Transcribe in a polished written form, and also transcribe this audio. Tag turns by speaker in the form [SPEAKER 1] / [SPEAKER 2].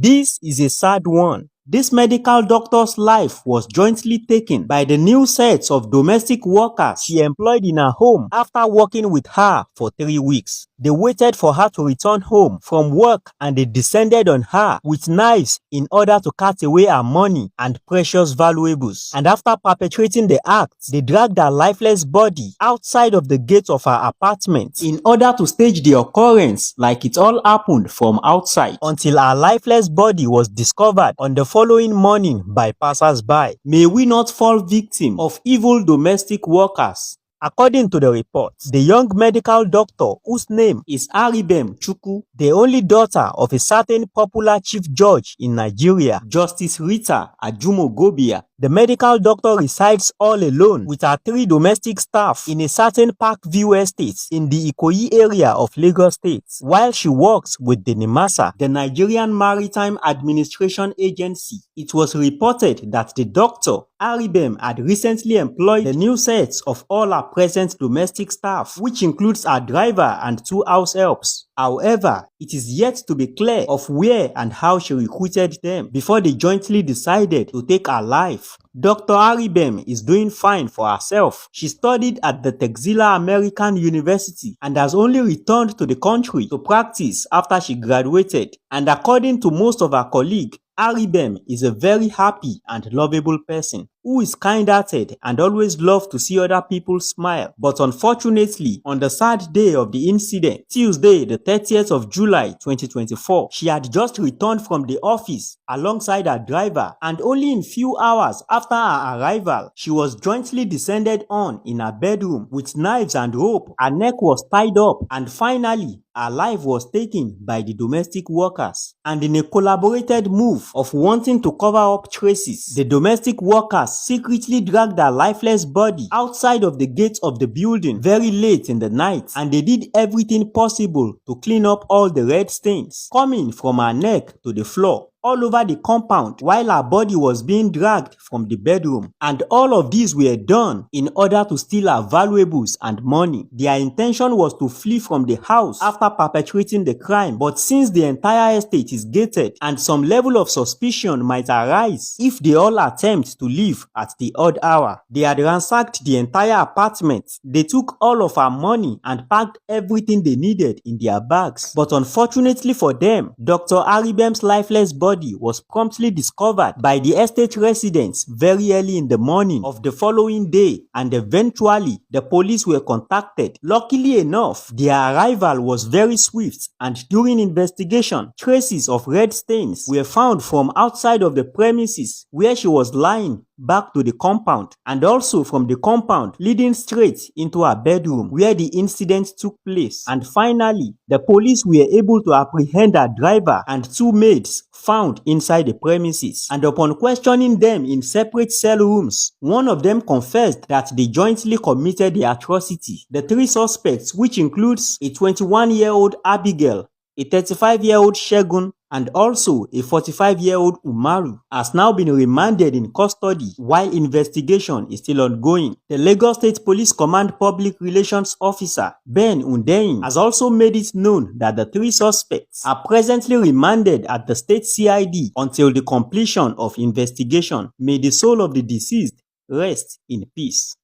[SPEAKER 1] This is a sad one. This medical doctor's life was jointly taken by the new sets of domestic workers she employed in her home after working with her for 3 weeks. They waited for her to return home from work and they descended on her with knives in order to cut away her money and precious valuables. And after perpetrating the act, they dragged her lifeless body outside of the gate of her apartment in order to stage the occurrence like it all happened from outside, until her lifeless body was discovered on the following morning by passers-by. May we not fall victim of evil domestic workers. According to the report, the young medical doctor, whose name is Aribem Chukwu, the only daughter of a certain popular chief judge in Nigeria, Justice Rita Ajumogobia, the medical doctor resides all alone with her 3 domestic staff in a certain Parkview estate in the Ikoyi area of Lagos State, while she works with the NIMASA, the Nigerian Maritime Administration Agency. It was reported that the doctor, Aribem, had recently employed the new sets of all her present domestic staff, which includes her driver and 2 house helps. However, it is yet to be clear of where and how she recruited them before they jointly decided to take her life. Dr. Aribem is doing fine for herself. She studied at the Texila American University and has only returned to the country to practice after she graduated. And according to most of her colleagues, Aribem is a very happy and lovable person who is kind-hearted and always loves to see other people smile. But unfortunately, on the sad day of the incident, Tuesday, the 30th of July 2024, she had just returned from the office alongside her driver, and only in few hours after her arrival, she was jointly descended on in her bedroom with knives and rope. Her neck was tied up, and finally, her life was taken by the domestic workers. And in a collaborated move of wanting to cover up traces, the domestic workers secretly dragged her lifeless body outside of the gates of the building very late in the night, and they did everything possible to clean up all the red stains coming from her neck to the floor all over the compound while her body was being dragged from the bedroom. And all of these were done in order to steal her valuables and money. Their intention was to flee from the house after perpetrating the crime, but since the entire estate is gated and some level of suspicion might arise if they all attempt to leave at the odd hour, they had ransacked the entire apartment. They took all of her money and packed everything they needed in their bags. But unfortunately for them, Dr. Aribem's lifeless body was promptly discovered by the estate residents very early in the morning of the following day, and eventually the police were contacted. Luckily enough, their arrival was very swift, and during investigation, traces of red stains were found from outside of the premises where she was lying back to the compound, and also from the compound leading straight into her bedroom where the incident took place. And finally, the police were able to apprehend her driver and 2 maids found inside the premises. And upon questioning them in separate cell rooms, one of them confessed that they jointly committed the atrocity. The 3 suspects, which includes a 21-year-old Abigail, a 35-year-old Shegun, and also a 45-year-old Umaru, has now been remanded in custody while investigation is still ongoing. The Lagos State Police Command Public Relations Officer, Ben Undeyin, has also made it known that the 3 suspects are presently remanded at the state CID until the completion of investigation. May the soul of the deceased rest in peace.